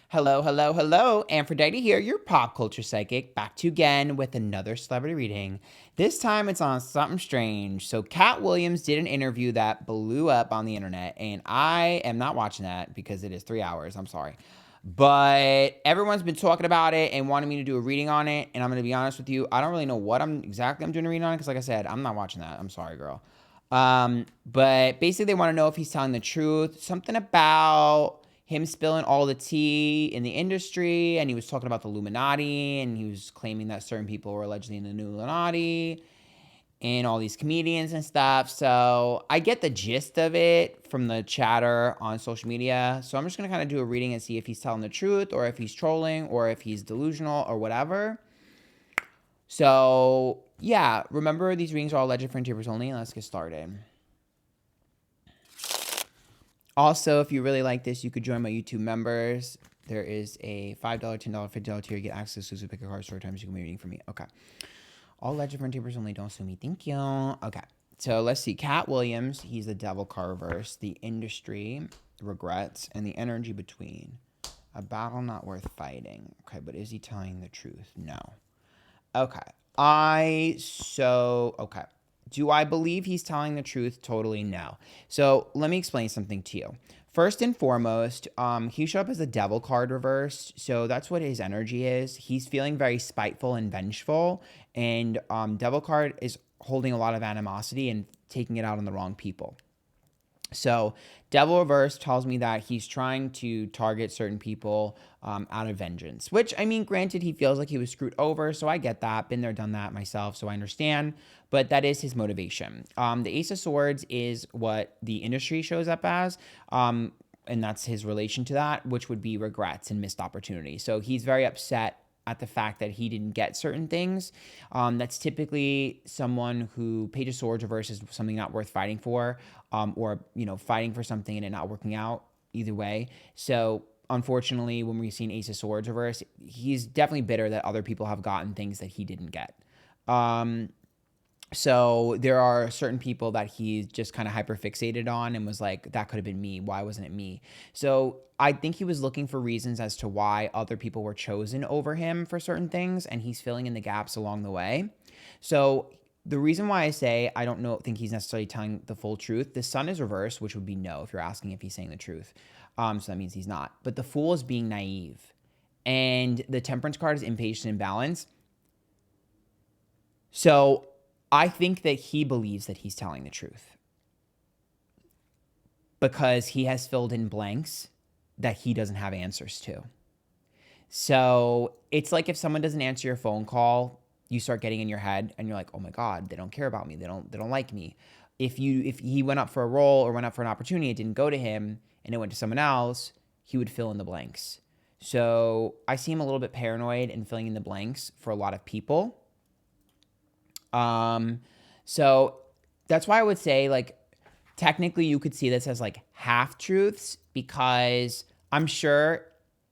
Hello, hello, hello. Antphrodite here, your pop culture psychic, back to you again with another celebrity reading. This time it's on something strange. So Katt Williams did an interview that blew up on the internet, and I am not watching that because it is 3 hours. I'm sorry. But everyone's been talking about it and wanting me to do a reading on it, and I'm going to be honest with you, I don't really know what I'm doing a reading on it because like I said, I'm not watching that. I'm sorry, girl. But basically they want to know if he's telling the truth. Something about him spilling all the tea in the industry, and he was talking about the Illuminati, and he was claiming that certain people were allegedly in the new Illuminati, and all these comedians and stuff. So I get the gist of it from the chatter on social media. So I'm just gonna kind of do a reading and see if he's telling the truth, or if he's trolling, or if he's delusional, or whatever. So yeah, remember these readings are all alleged for interpreters only, and let's get started. Also, if you really like this, you could join my YouTube members. There is a $5, $10, $50 tier. You get access to exclusive pick a card story times. You can be reading for me. Okay. All legend for interpreters only. Don't sue me. Thank you. Okay. So let's see. Katt Williams. He's the devil card reverse. The industry, regrets, and the energy between. A battle not worth fighting. Okay, but is he telling the truth? No. Okay. Okay. Do I believe he's telling the truth? Totally no. So let me explain something to you. First and foremost, he showed up as a devil card reversed. So that's what his energy is. He's feeling very spiteful and vengeful. And devil card is holding a lot of animosity and taking it out on the wrong people. So devil reverse tells me that he's trying to target certain people out of vengeance, which, I mean, granted, he feels like he was screwed over. So I get that. Been there, done that myself. So I understand. But that is his motivation. The Ace of Swords is what the industry shows up as. And that's his relation to that, which would be regrets and missed opportunity. So he's very upset at the fact that he didn't get certain things. That's typically someone who Page of Swords reverse is something not worth fighting for, or, fighting for something and it not working out either way. So unfortunately, when we've seen Ace of Swords reverse, he's definitely bitter that other people have gotten things that he didn't get. So there are certain people that he's just kind of hyper fixated on and was like, that could have been me. Why wasn't it me? So I think he was looking for reasons as to why other people were chosen over him for certain things, and he's filling in the gaps along the way. So the reason why I say I don't think he's necessarily telling the full truth, the Sun is reversed, which would be no if you're asking if he's saying the truth. So that means he's not. But the Fool is being naive. And the Temperance card is impatient and balance. So I think that he believes that he's telling the truth because he has filled in blanks that he doesn't have answers to. So it's like if someone doesn't answer your phone call, you start getting in your head and you're like, oh my God, they don't care about me. They don't like me. If he went up for a role or went up for an opportunity, it didn't go to him and it went to someone else, he would fill in the blanks. So I see him a little bit paranoid and filling in the blanks for a lot of people. So that's why I would say, like, technically you could see this as like half truths, because I'm sure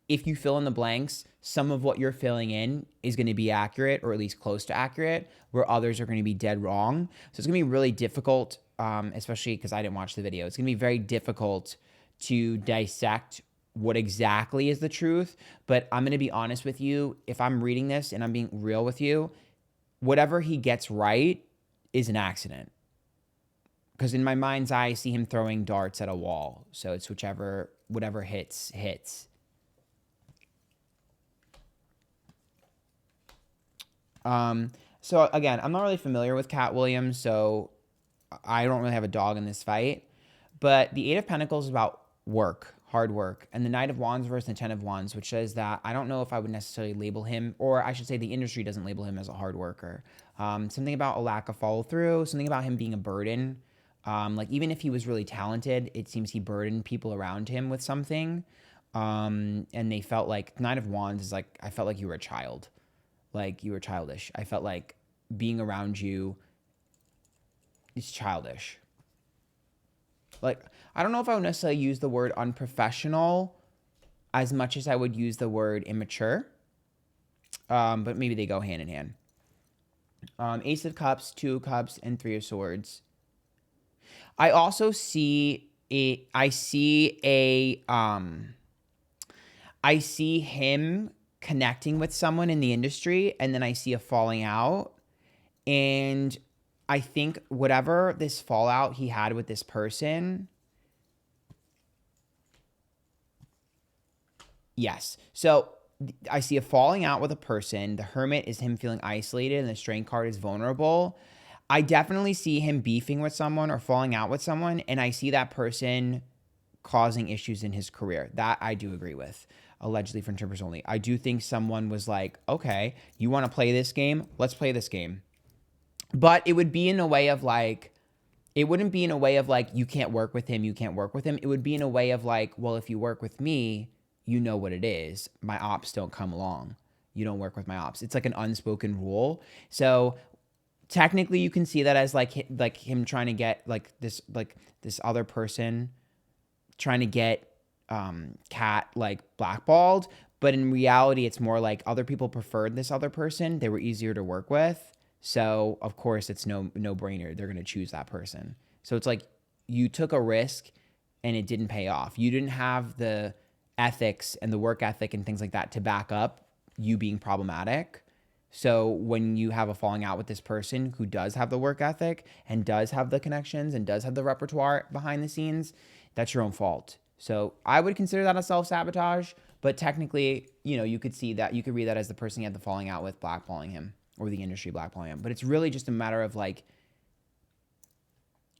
if you fill in the blanks, some of what you're filling in is going to be accurate, or at least close to accurate, where others are going to be dead wrong. So it's going to be really difficult, especially because I didn't watch the video. It's going to be very difficult to dissect what exactly is the truth. But I'm going to be honest with you. If I'm reading this and I'm being real with you, whatever he gets right is an accident. Because in my mind's eye, I see him throwing darts at a wall. So it's whatever hits. So again, I'm not really familiar with Katt Williams, so I don't really have a dog in this fight. But the Eight of Pentacles is about work, hard work. And the Knight of Wands versus the Ten of Wands, which says that I don't know if I would necessarily label him, or I should say the industry doesn't label him as a hard worker. Something about a lack of follow through, something about him being a burden. Like even if he was really talented, it seems he burdened people around him with something. And they felt like Knight of Wands is like, I felt like you were a child. Like you were childish. I felt like being around you is childish. Like, I don't know if I would necessarily use the word unprofessional as much as I would use the word immature. But maybe they go hand in hand. Ace of Cups, Two of Cups, and Three of Swords. I also see I see I see him connecting with someone in the industry, and then I see a falling out. And I think whatever this fallout he had with this person, yes. So I see a falling out with a person. The Hermit is him feeling isolated, and the Strength card is vulnerable. I definitely see him beefing with someone or falling out with someone, and I see that person causing issues in his career. That I do agree with. Allegedly from Trippers only. I do think someone was like, okay, you want to play this game? Let's play this game. But it would be in a way of like, it wouldn't be in a way of like, you can't work with him, you can't work with him. It would be in a way of like, well, if you work with me, you know what it is. My ops don't come along. You don't work with my ops. It's like an unspoken rule. So technically you can see that as like him trying to get like this other person trying to get Katt like blackballed. But in reality, it's more like other people preferred this other person. They were easier to work with. So of course it's no brainer. They're going to choose that person. So it's like you took a risk and it didn't pay off. You didn't have the ethics and the work ethic and things like that to back up you being problematic. So when you have a falling out with this person who does have the work ethic and does have the connections and does have the repertoire behind the scenes, that's your own fault. So I would consider that a self-sabotage, but technically, you know, you could see that, you could read that as the person you had the falling out with blackballing him, or the industry blackballing him. But it's really just a matter of like,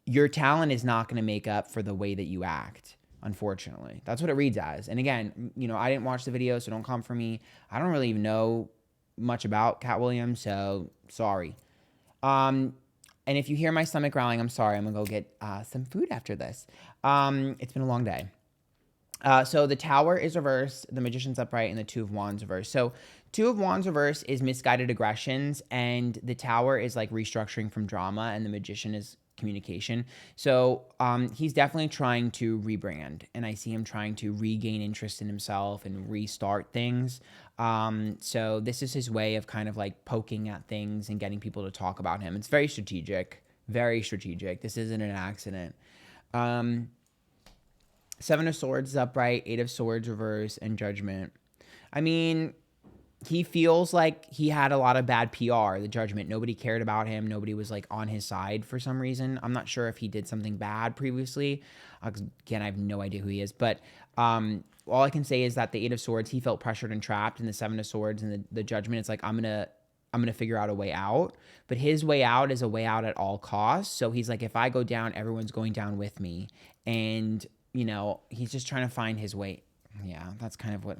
your talent is not going to make up for the way that you act, unfortunately. That's what it reads as. And again, you know, I didn't watch the video, so don't come for me. I don't really even know much about Katt Williams, so sorry. And if you hear my stomach growling, I'm sorry. I'm going to go get some food after this. It's been a long day. So the Tower is reversed, the Magician's upright, and the Two of Wands reversed. So Two of Wands reversed is misguided aggressions, and the Tower is like restructuring from drama, and the Magician is communication. So he's definitely trying to rebrand, and I see him trying to regain interest in himself and restart things. So this is his way of kind of like poking at things and getting people to talk about him. It's very strategic, very strategic. This isn't an accident. Seven of Swords is upright, Eight of Swords reverse, and Judgment. I mean, he feels like he had a lot of bad PR, the Judgment. Nobody cared about him. Nobody was like on his side for some reason. I'm not sure if he did something bad previously. Again, I have no idea who he is. But all I can say is that the Eight of Swords, he felt pressured and trapped. And the Seven of Swords and the Judgment, it's like, I'm going to figure out a way out. But his way out is a way out at all costs. So he's like, if I go down, everyone's going down with me. And, you know, he's just trying to find his way. Yeah, that's kind of what,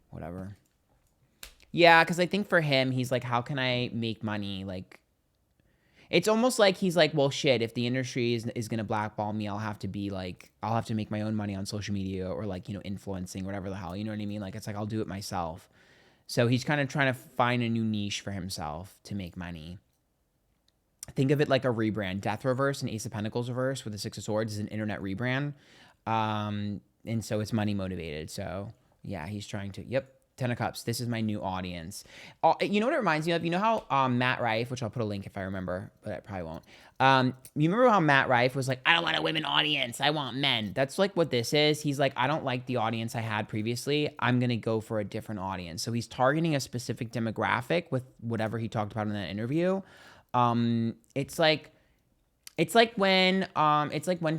whatever. Yeah, because I think for him, he's like, how can I make money? Like, it's almost like he's like, well, shit, if the industry is going to blackball me, I'll have to make my own money on social media or like, you know, influencing, whatever the hell, you know what I mean? Like, it's like, I'll do it myself. So he's kind of trying to find a new niche for himself to make money. Think of it like a rebrand. Death reverse and Ace of Pentacles reverse with the Six of Swords is an internet rebrand. And so it's money motivated. So yeah, he's trying to, yep. Ten of Cups. This is my new audience. You know what it reminds me of? You know how Matt Rife, which I'll put a link if I remember, but I probably won't. You remember how Matt Rife was like, I don't want a women audience. I want men. That's like what this is. He's like, I don't like the audience I had previously. I'm going to go for a different audience. So he's targeting a specific demographic with whatever he talked about in that interview. It's like when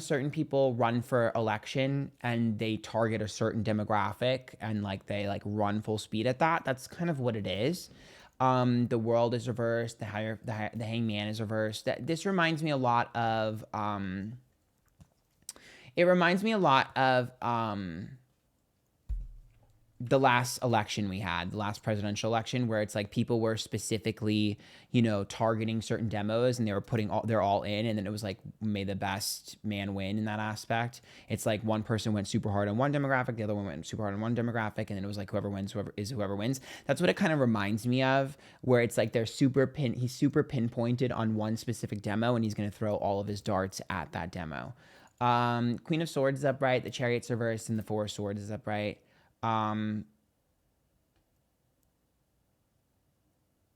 certain people run for election and they target a certain demographic and like they like run full speed at that. That's kind of what it is. The World is reversed. The Hangman is reversed. This reminds me a lot of. It reminds me a lot of the last election we had, the last presidential election, where it's like people were specifically, you know, targeting certain demos and they were they're all in. And then it was like, may the best man win in that aspect. It's like one person went super hard on one demographic. The other one went super hard on one demographic. And then it was like, whoever wins, whoever wins. That's what it kind of reminds me of, where it's like he's super pinpointed on one specific demo and he's going to throw all of his darts at that demo. Queen of Swords is upright. The Chariot's reversed and the Four of Swords is upright.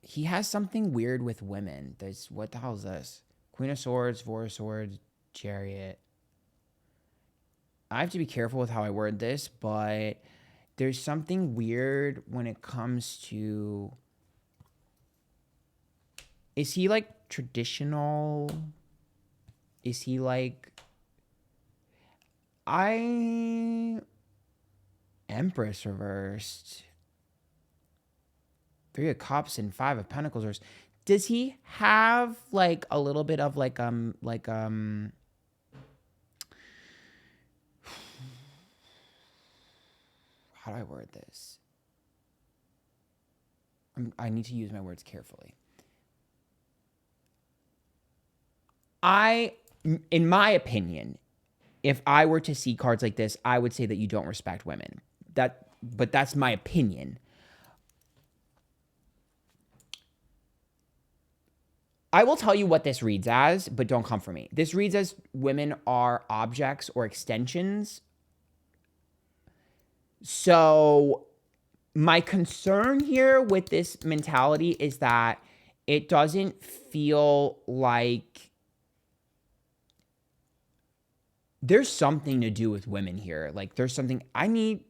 He has something weird with women. What the hell is this? Queen of Swords, Four of Swords, Chariot. I have to be careful with how I word this, but there's something weird when it comes to, is he like traditional? Is he like, Empress reversed. 3 of Cups and 5 of Pentacles reversed. Does he have like a little bit of like how do I word this? I need to use my words carefully. In my opinion, if I were to see cards like this, I would say that you don't respect women. But that's my opinion. I will tell you what this reads as, but don't come for me. This reads as women are objects or extensions. So my concern here with this mentality is that it doesn't feel like there's something to do with women here. Like there's something, I need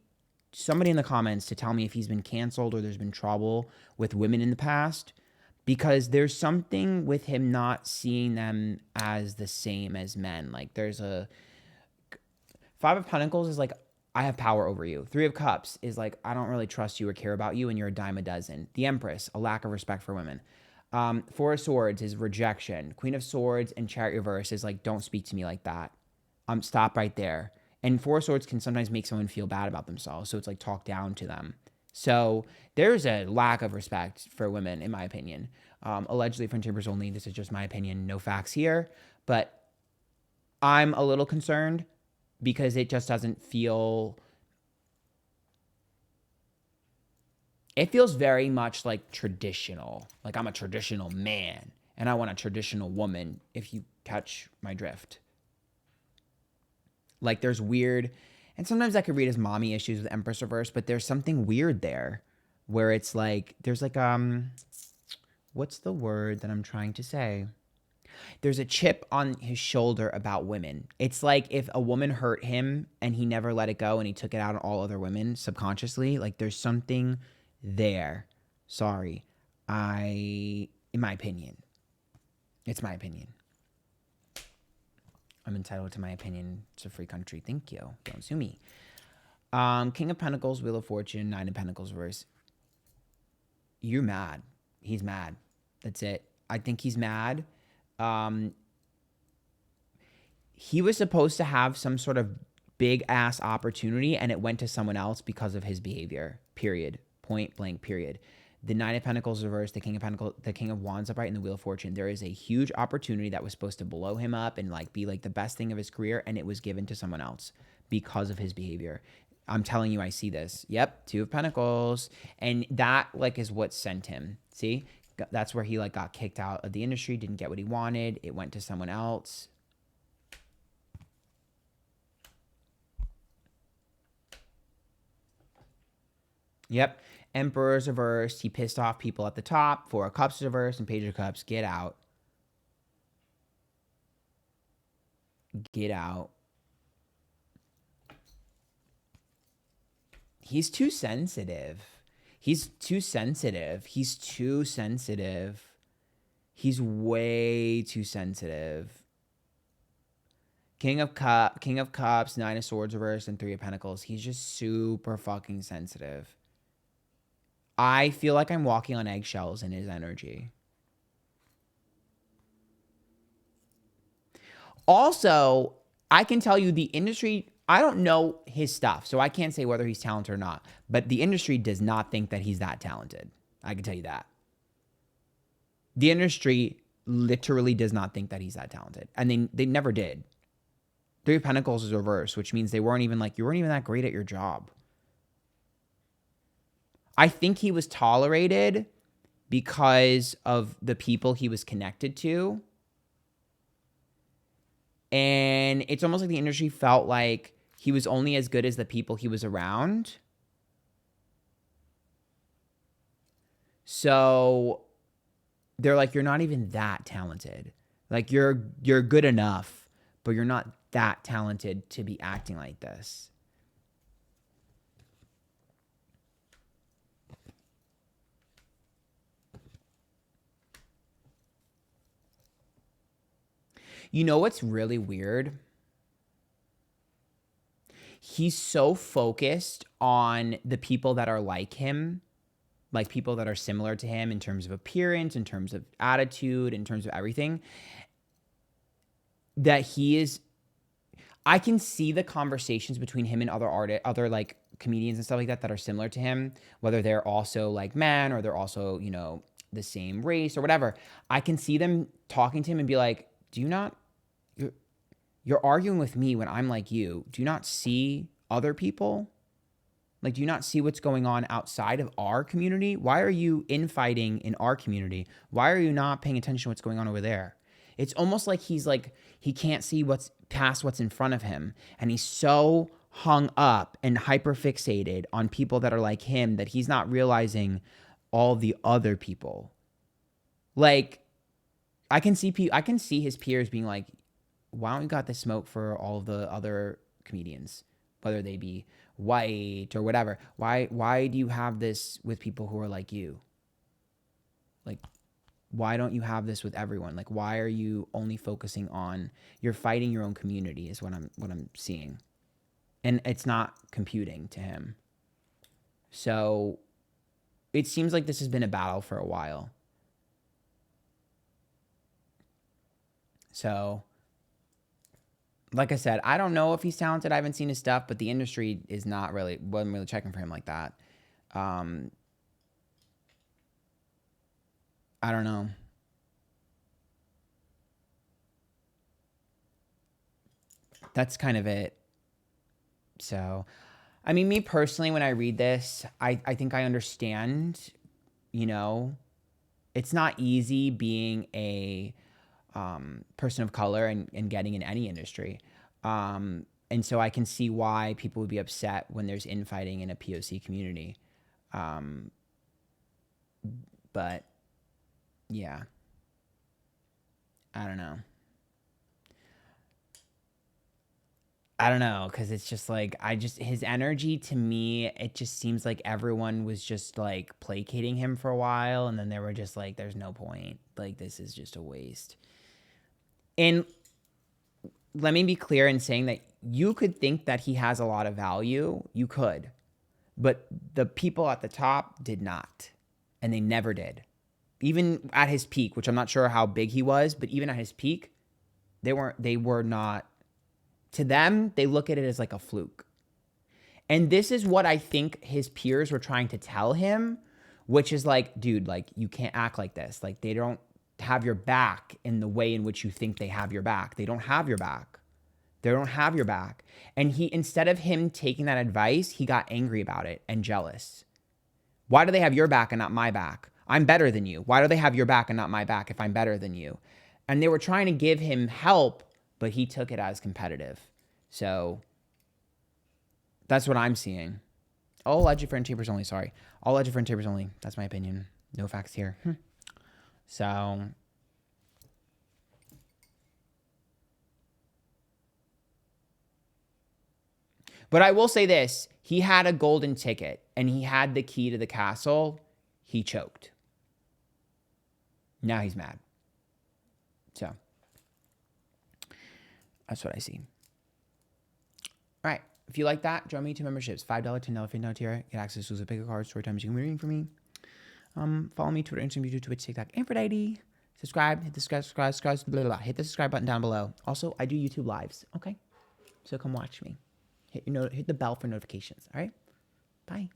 somebody in the comments to tell me if he's been canceled or there's been trouble with women in the past. Because there's something with him not seeing them as the same as men. Like there's a 5 of Pentacles is like, I have power over you. 3 of Cups is like, I don't really trust you or care about you and you're a dime a dozen. The Empress, a lack of respect for women. 4 of Swords is rejection. Queen of Swords and Chariot reverse is like, don't speak to me like that. Stop right there. And 4 of Swords can sometimes make someone feel bad about themselves. So it's like talk down to them. So there's a lack of respect for women, in my opinion. Allegedly from chambers only. This is just my opinion. No facts here. But I'm a little concerned because it just doesn't feel... It feels very much like traditional. Like I'm a traditional man and I want a traditional woman, if you catch my drift. Like there's weird... And sometimes I could read as mommy issues with Empress reverse, but there's something weird there where it's like, there's like, what's the word that I'm trying to say? There's a chip on his shoulder about women. It's like if a woman hurt him and he never let it go and he took it out on all other women subconsciously, like there's something there. Sorry. In my opinion, it's my opinion. I'm entitled to my opinion. It's a free country. Thank you. Don't sue me. King of Pentacles, Wheel of Fortune, 9 of Pentacles reverse. You're mad. He's mad. That's it. I think he's mad. He was supposed to have some sort of big ass opportunity and it went to someone else because of his behavior. Period. Point blank. Period. The 9 of Pentacles reversed, the King of Pentacles, the King of Wands upright, and the Wheel of Fortune. There is a huge opportunity that was supposed to blow him up and like be like the best thing of his career, and it was given to someone else because of his behavior. I'm telling you, I see this. Yep, 2 of Pentacles, and that like is what sent him. See, that's where he like got kicked out of the industry, didn't get what he wanted. It went to someone else. Yep. Emperor's reversed. He pissed off people at the top. 4 of Cups reversed and Page of Cups. Get out. Get out. He's too sensitive. He's too sensitive. He's too sensitive. He's way too sensitive. King of Cups, 9 of Swords reversed, and 3 of Pentacles. He's just super fucking sensitive. I feel like I'm walking on eggshells in his energy. Also, I can tell you the industry, I don't know his stuff, so I can't say whether he's talented or not. But the industry does not think that he's that talented. I can tell you that. The industry literally does not think that he's that talented. And they never did. 3 of Pentacles is reversed, which means they weren't even like, you weren't even that great at your job. I think he was tolerated because of the people he was connected to. And it's almost like the industry felt like he was only as good as the people he was around. So they're like, you're not even that talented. Like you're good enough, but you're not that talented to be acting like this. You know what's really weird? He's so focused on the people that are like him, like people that are similar to him in terms of appearance, in terms of attitude, in terms of everything, that I can see the conversations between him and other like comedians and stuff like that are similar to him, whether they're also like men or they're also, the same race or whatever. I can see them talking to him and be like, you're arguing with me when I'm like you. Do you not see other people? Like, do you not see what's going on outside of our community? Why are you infighting in our community? Why are you not paying attention to what's going on over there? It's almost like he can't see what's past what's in front of him. And he's so hung up and hyperfixated on people that are like him that he's not realizing all the other people. Like, I can see his peers being like, why don't you got the smoke for all of the other comedians, whether they be white or whatever? Why do you have this with people who are like you? Like, why don't you have this with everyone? Like, why are you only focusing on, you're fighting your own community is what I'm seeing. And it's not computing to him. So it seems like this has been a battle for a while. So, like I said, I don't know if he's talented. I haven't seen his stuff, but the industry wasn't really checking for him like that. I don't know. That's kind of it. So, I mean, me personally, when I read this, I think I understand, it's not easy being a person of color and getting in any industry. And so I can see why people would be upset when there's infighting in a POC community. But yeah, I don't know. Because it's just like, his energy to me, it just seems like everyone was just like placating him for a while. And then they were just like, there's no point. Like, this is just a waste. And let me be clear in saying that you could think that he has a lot of value. You could. But the people at the top did not. And they never did. Even at his peak, which I'm not sure how big he was, but even at his peak, they were not. To them, they look at it as like a fluke. And this is what I think his peers were trying to tell him, which is like, dude, like, you can't act like this. Like, they don't have your back in the way in which you think they have your back. They don't have your back. They don't have your back. And instead of him taking that advice, he got angry about it and jealous. Why do they have your back and not my back? I'm better than you. Why do they have your back and not my back if I'm better than you? And they were trying to give him help, but he took it as competitive. So that's what I'm seeing. All alleged friend tapers only, sorry. All alleged friend tapers only. That's my opinion. No facts here. So but I will say this. He had a golden ticket and he had the key to the castle. He choked. Now he's mad. So that's what I see. All right. If you like that, join me 2 memberships. $5, $10, $15 tier. Get access to the bigger cards, story times. You can be reading for me. Follow me, Twitter, Instagram, YouTube, Twitch, TikTok, Antphrodite. Subscribe. Hit the subscribe, blah, blah, blah. Hit the subscribe button down below. Also, I do YouTube lives. Okay. So come watch me. Hit the bell for notifications. All right. Bye.